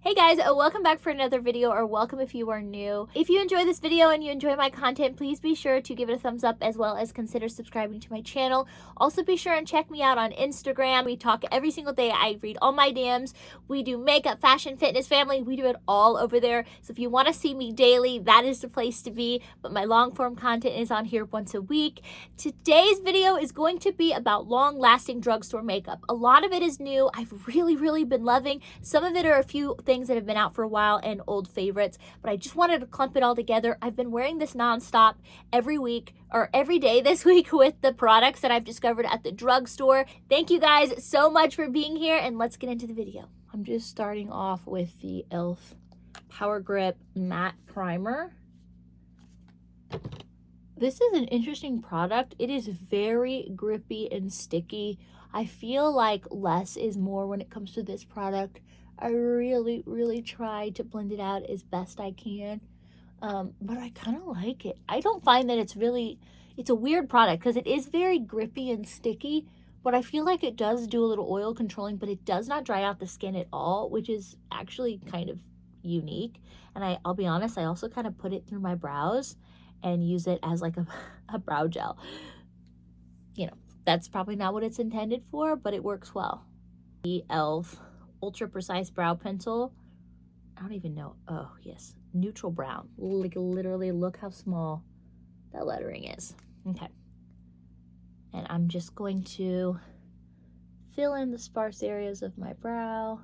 Hey guys, welcome back for another video, or welcome if you are new. If you enjoy this video and you enjoy my content, please be sure to give it a thumbs up, as well as consider subscribing to my channel. Also be sure and check me out on Instagram. We talk every single day. I read all my DMs. We do makeup, fashion, fitness, family. We do it all over there. So if you want to see me daily, that is the place to be. But my long form content is on here once a week. Today's video is going to be about long lasting drugstore makeup. A lot of it is new. I've really been loving. Some of it are a few things that have been out for a while and old favorites, but I just wanted to clump it all together. I've been wearing this nonstop every week, or every day this week, with the products that I've discovered at the drugstore. Thank you guys so much for being here, and let's get into the video. I'm just starting off with the e.l.f. Power Grip Matte Primer. This is an interesting product. It is very grippy and sticky. I feel like less is more when it comes to this product. I really try to blend it out as best I can, but I kind of like it. I don't find that it's a weird product because it is very grippy and sticky, but I feel like it does do a little oil controlling, but it does not dry out the skin at all, which is actually kind of unique. And I'll be honest, I also kind of put it through my brows and use it as like a brow gel. You know, that's probably not what it's intended for, but it works well. The e.l.f. Ultra Precise Brow Pencil. I don't even know. Oh, yes. Neutral brown. Like, literally, look how small that lettering is. Okay. And I'm just going to fill in the sparse areas of my brow.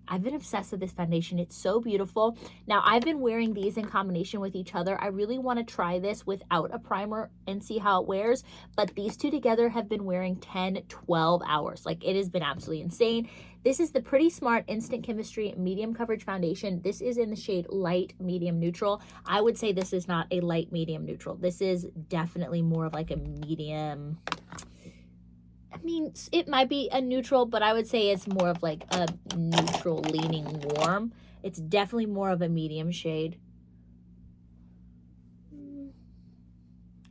I've been obsessed with this foundation. It's so beautiful. Now, I've been wearing these in combination with each other. I really want to try this without a primer and see how it wears, but these two together have been wearing 10-12 hours. Like, it has been absolutely insane. This is the Pretty Smart Instant Chemistry Medium Coverage Foundation. This is in the shade Light Medium Neutral. I would say this is not a light medium neutral. This is definitely more of like a medium. I mean, it might be a neutral, but I would say it's more of like a neutral leaning warm. It's definitely more of a medium shade.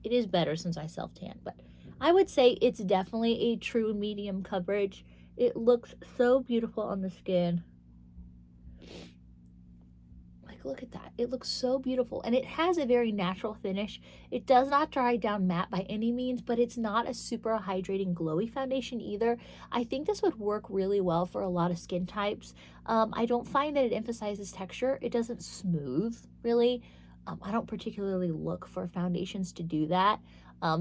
It is better since I self-tan, but I would say it's definitely a true medium coverage. It looks so beautiful on the skin. Look at that. It looks so beautiful, and it has a very natural finish. It does not dry down matte by any means, but it's not a super hydrating glowy foundation either. I think this would work really well for a lot of skin types. I don't find that it emphasizes texture. It doesn't smooth really. I don't particularly look for foundations to do that.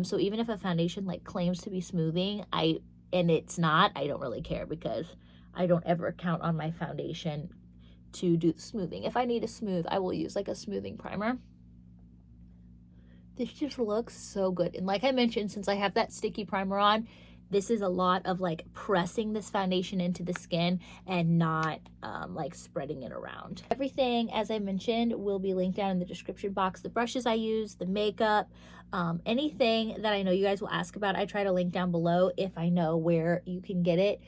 So even if a foundation like claims to be smoothing, and it's not, I don't really care, because I don't ever count on my foundation to do the smoothing. If I need a smooth, I will use like a smoothing primer. This just looks so good. And like I mentioned, since I have that sticky primer on, this is a lot of like pressing this foundation into the skin and not like spreading it around. Everything, as I mentioned, will be linked down in the description box. The brushes I use, the makeup, anything that I know you guys will ask about, I try to link down below if I know where you can get it.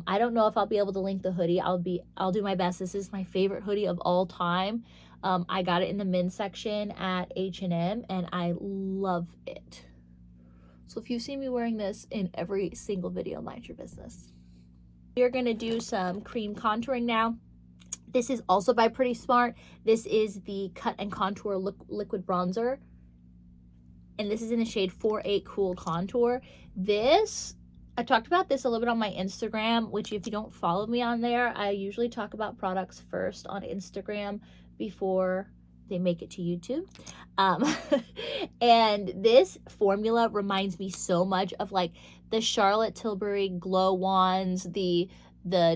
I don't know if I'll be able to link the hoodie. I'll do my best. This is my favorite hoodie of all time. I got it in the men's section at H&M, and I love it. So if you see me wearing this in every single video, mind your business. We're going to do some cream contouring now. This is also by Pretty Smart. This is the Cut and Contour Liquid Bronzer, and this is in the shade 48 Cool Contour. I talked about this a little bit on my Instagram, which if you don't follow me on there, I usually talk about products first on Instagram before they make it to YouTube. And this formula reminds me so much of like the Charlotte Tilbury Glow Wands, the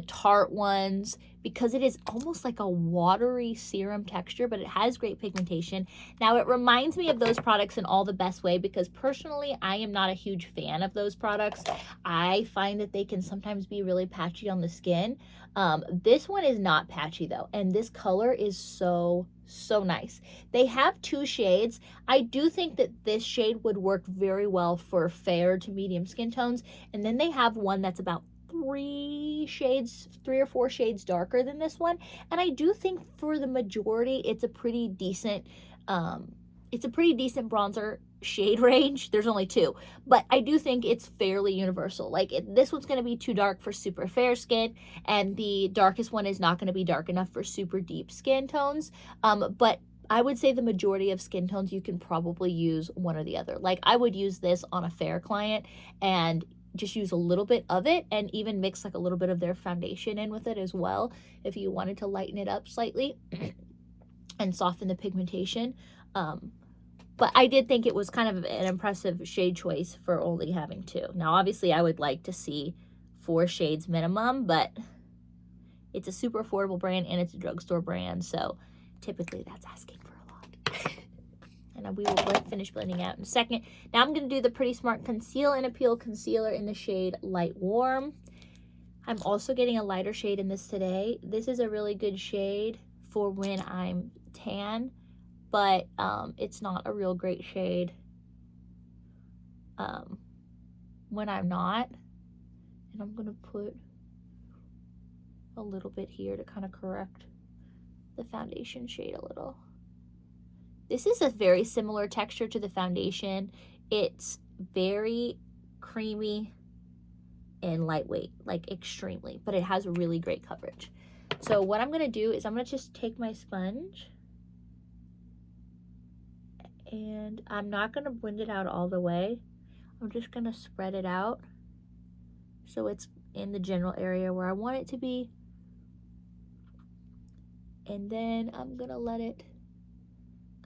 Tarte ones, because it is almost like a watery serum texture, but it has great pigmentation. Now, it reminds me of those products in all the best way, because personally, I am not a huge fan of those products. I find that they can sometimes be really patchy on the skin. This one is not patchy though, and this color is so nice. They have two shades. I do think that this shade would work very well for fair to medium skin tones, and then they have one that's about 3 or 4 shades darker than this one, and I do think for the majority it's a pretty decent bronzer shade range. There's only 2, but I do think it's fairly universal. Like this one's going to be too dark for super fair skin, and the darkest one is not going to be dark enough for super deep skin tones. But I would say the majority of skin tones you can probably use one or the other. Like I would use this on a fair client and just use a little bit of it, and even mix like a little bit of their foundation in with it as well if you wanted to lighten it up slightly and soften the pigmentation. But I did think it was kind of an impressive shade choice for only having 2. Now obviously I would like to see 4 shades minimum, but it's a super affordable brand and it's a drugstore brand, so typically that's asking for a lot. And we will finish blending out in a second. Now I'm going to do the Pretty Smart Conceal and Appeal Concealer in the shade Light Warm. I'm also getting a lighter shade in this today. This is a really good shade for when I'm tan, but it's not a real great shade when I'm not. And I'm going to put a little bit here to kind of correct the foundation shade a little. This is a very similar texture to the foundation. It's very creamy and lightweight, like extremely, but it has really great coverage. So what I'm going to do is I'm going to just take my sponge, and I'm not going to blend it out all the way. I'm just going to spread it out so it's in the general area where I want it to be. And then I'm going to let it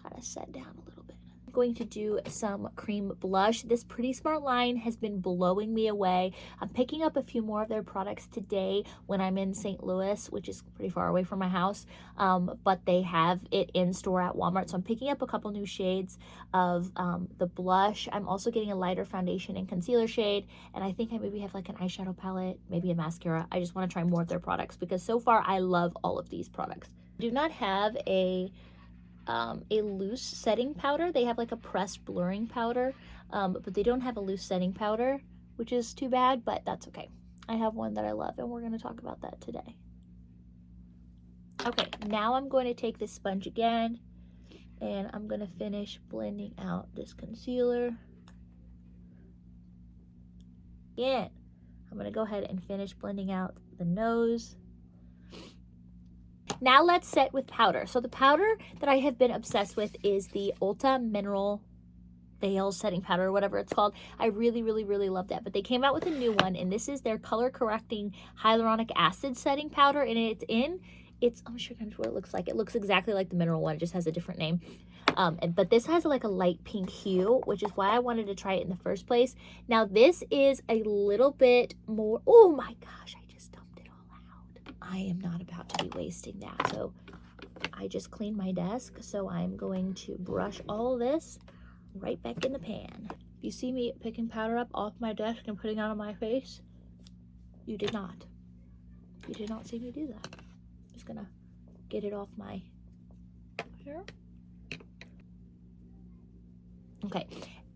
kind of set down a little bit. I'm going to do some cream blush. This Pretty Smart line has been blowing me away. I'm picking up a few more of their products today when I'm in St. Louis, which is pretty far away from my house, but they have it in store at Walmart. So I'm picking up a couple new shades of the blush. I'm also getting a lighter foundation and concealer shade, and I think I maybe have like an eyeshadow palette, maybe a mascara. I just want to try more of their products because so far I love all of these products. I do not have a loose setting powder. They have like a pressed blurring powder, but they don't have a loose setting powder, which is too bad, but that's okay. I have one that I love, and we're going to talk about that today. Okay, now I'm going to take this sponge again, and I'm going to finish blending out this concealer. Again, I'm going to go ahead and finish blending out the nose. Now let's set with powder. So the powder that I have been obsessed with is the Ulta Mineral Veil Setting Powder, or whatever it's called. I really, really, really love that. But they came out with a new one, and this is their color correcting hyaluronic acid setting powder, and I'm sure what it looks like. It looks exactly like the mineral one. It just has a different name. But this has like a light pink hue, which is why I wanted to try it in the first place. Now this is a little bit more, oh my gosh, I just dumped it all out. I am not about to be wasting that. So I just cleaned my desk. So I'm going to brush all this right back in the pan. If you see me picking powder up off my desk and putting it on my face, you did not. You did not see me do that. I'm just gonna get it off my hair. Okay.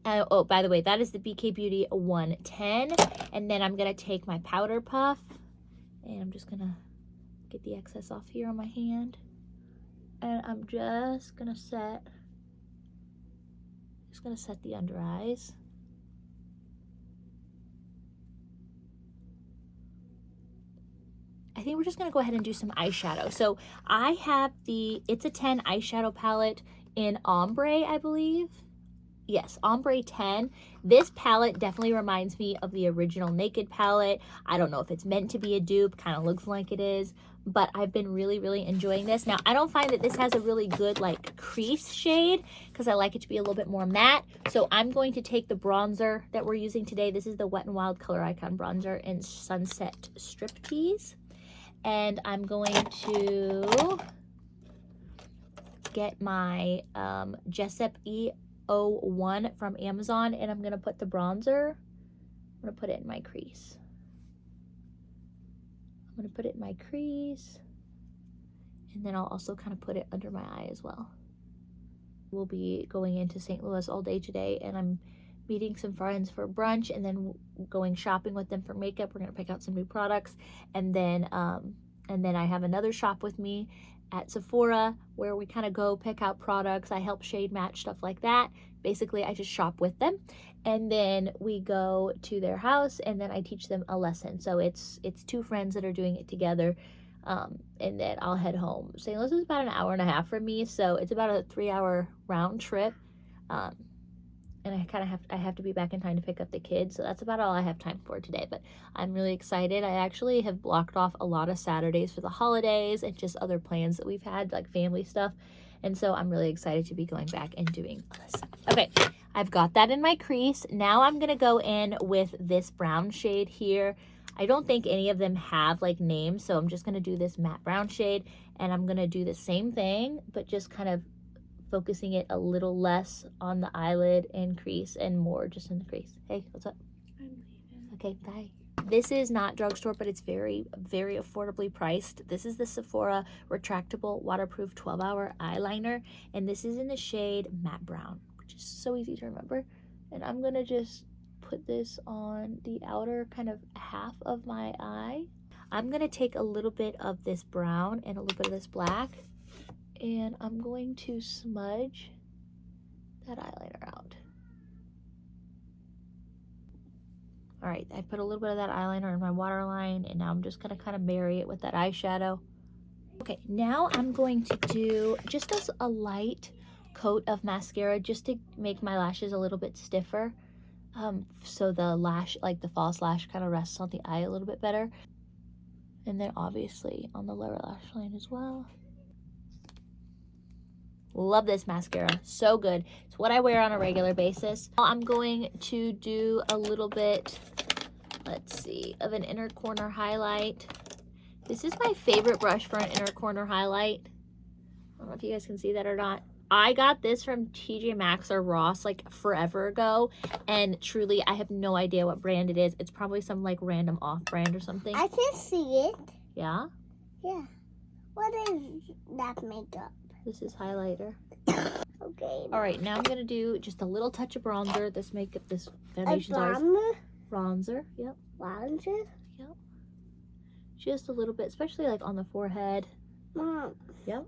Oh, by the way, that is the BK Beauty 110. And then I'm going to take my powder puff, and I'm just going to get the excess off here on my hand. And I'm just going to set the under eyes. I think we're just going to go ahead and do some eyeshadow. So I have It's a 10 eyeshadow palette in Ombre, I believe. Yes, Ombre 10. This palette definitely reminds me of the original Naked palette. I don't know if it's meant to be a dupe, kind of looks like it is, but I've been really, really enjoying this. Now, I don't find that this has a really good like crease shade because I like it to be a little bit more matte. So I'm going to take the bronzer that we're using today. This is the Wet n Wild Color Icon Bronzer in Sunset Striptease. And I'm going to get my Jessup E01 from Amazon, and I'm going to put the bronzer, I'm going to put it in my crease. I'm going to put it in my crease, and then I'll also kind of put it under my eye as well. We'll be going into St. Louis all day today, and I'm meeting some friends for brunch, and then going shopping with them for makeup. We're going to pick out some new products, and then I have another shop with me at Sephora where we kind of go pick out products. I help shade match, stuff like that. basically I just shop with them, and then we go to their house, and then I teach them a lesson. So it's two friends that are doing it together, and then I'll head home. St. Louis is about an hour and a half from me, so it's about a 3-hour round trip. And I have to be back in time to pick up the kids, so that's about all I have time for today. But I'm really excited. I actually have blocked off a lot of Saturdays for the holidays and just other plans that we've had, like family stuff, and so I'm really excited to be going back and doing this. Okay, I've got that in my crease. Now I'm gonna go in with this brown shade here. I don't think any of them have like names, so I'm just gonna do this matte brown shade, and I'm gonna do the same thing, but just kind of focusing it a little less on the eyelid and crease and more just in the crease. Hey, what's up? I'm leaving. Okay, bye. This is not drugstore, but it's very, very affordably priced. This is the Sephora retractable waterproof 12-hour eyeliner, and this is in the shade matte brown, which is so easy to remember. And I'm gonna just put this on the outer kind of half of my eye. I'm gonna take a little bit of this brown and a little bit of this black, and I'm going to smudge that eyeliner out. All right, I put a little bit of that eyeliner in my waterline, and now I'm just gonna kind of marry it with that eyeshadow. Okay, now I'm going to do just a light coat of mascara just to make my lashes a little bit stiffer. So the lash, like the false lash, kind of rests on the eye a little bit better. And then obviously on the lower lash line as well. Love this mascara, so good. It's what I wear on a regular basis. I'm going to do a little bit, let's see, of an inner corner highlight. This is my favorite brush for an inner corner highlight. I don't know if you guys can see that or not. I got this from TJ Maxx or Ross like forever ago, and truly I have no idea what brand it is. It's probably some like random off brand or something. I can see it. Yeah? Yeah. What is that makeup? This is highlighter. Okay. All right, now I'm gonna do just a little touch of bronzer. This makeup, this foundation. Bronzer. Yep. Bronzer? Yep. Just a little bit, especially like on the forehead. Mom. Yep.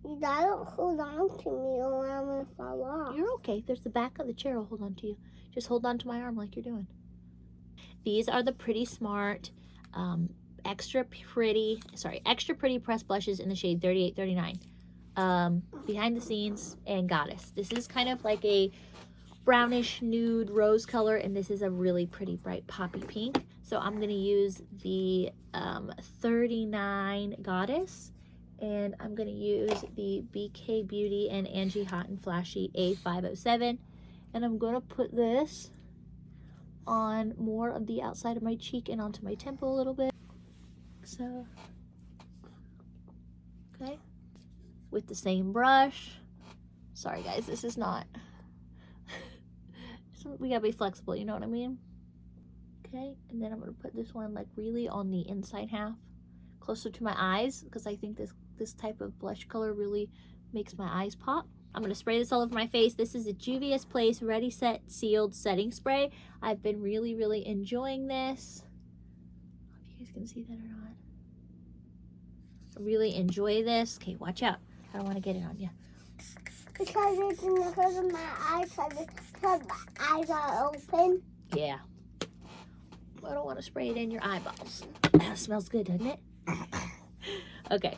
You gotta hold on to me or I'm gonna fall off. You're okay. There's the back of the chair. I'll hold on to you. Just hold on to my arm like you're doing. These are the Pretty Smart extra pretty pressed blushes in the shade 3839. Behind the Scenes and Goddess. This is kind of like a brownish nude rose color, and this is a really pretty bright poppy pink. So I'm going to use the 39 Goddess, and I'm going to use the BK Beauty and Angie Hot and Flashy A507, and I'm going to put this on more of the outside of my cheek and onto my temple a little bit. So, okay, with the same brush. Sorry guys, this is not, we gotta be flexible, you know what I mean? Okay, and then I'm gonna put this one like really on the inside half, closer to my eyes, because I think this type of blush color really makes my eyes pop. I'm gonna spray this all over my face. This is a Juvia's Place Ready Set Sealed Setting Spray. I've been really, really enjoying this. I don't know if you guys can see that or not. I really enjoy this. Okay, watch out. I don't want to get it on you. Because it's in the corner of my eyes, because my eyes are open. Yeah. I don't want to spray it in your eyeballs. That smells good, doesn't it? Okay.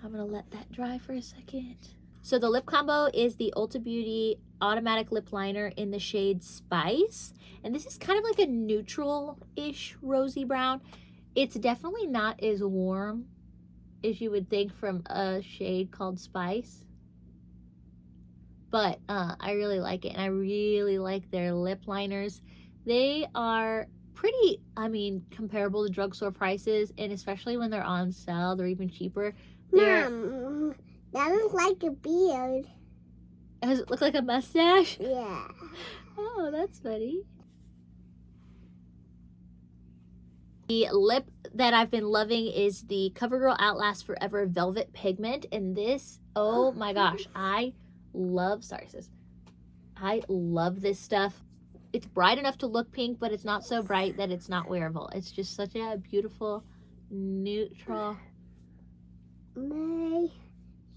I'm going to let that dry for a second. So the lip combo is the Ulta Beauty Automatic Lip Liner in the shade Spice. And this is kind of like a neutral-ish rosy brown. It's definitely not as warm as you would think from a shade called Spice. But I really like it, and I really like their lip liners. They are pretty, I mean, comparable to drugstore prices, and especially when they're on sale, they're even cheaper. Mom, that looks like a beard. Does it look like a mustache? Yeah. Oh, that's funny. The lip that I've been loving is the CoverGirl Outlast Forever Velvet Pigment, and this, oh my gosh, I love, sorry sis, I love this stuff. It's bright enough to look pink, but it's not so bright that it's not wearable. It's just such a beautiful neutral. May,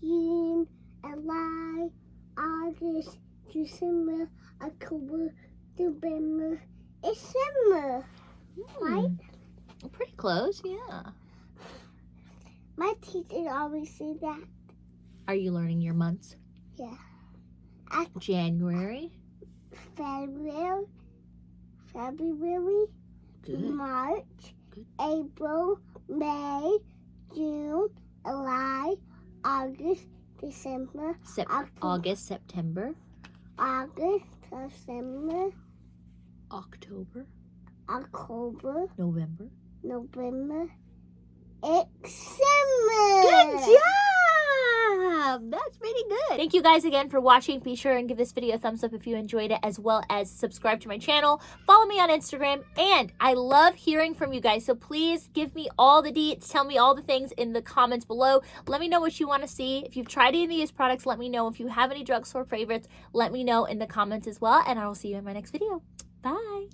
June, July, August, December, October, November. It's summer, right? Pretty close, yeah. My teacher always say that. Are you learning your months? Yeah. January. February, Good. March, Good. April, May, June, July, August, December, August, September, August, September, October, October, November. November. It's summer. Good job! That's pretty good. Thank you guys again for watching. Be sure and give this video a thumbs up if you enjoyed it, as well as subscribe to my channel. Follow me on Instagram, and I love hearing from you guys, so please give me all the deets. Tell me all the things in the comments below. Let me know what you want to see. If you've tried any of these products, let me know. If you have any drugstore favorites, let me know in the comments as well, and I will see you in my next video. Bye!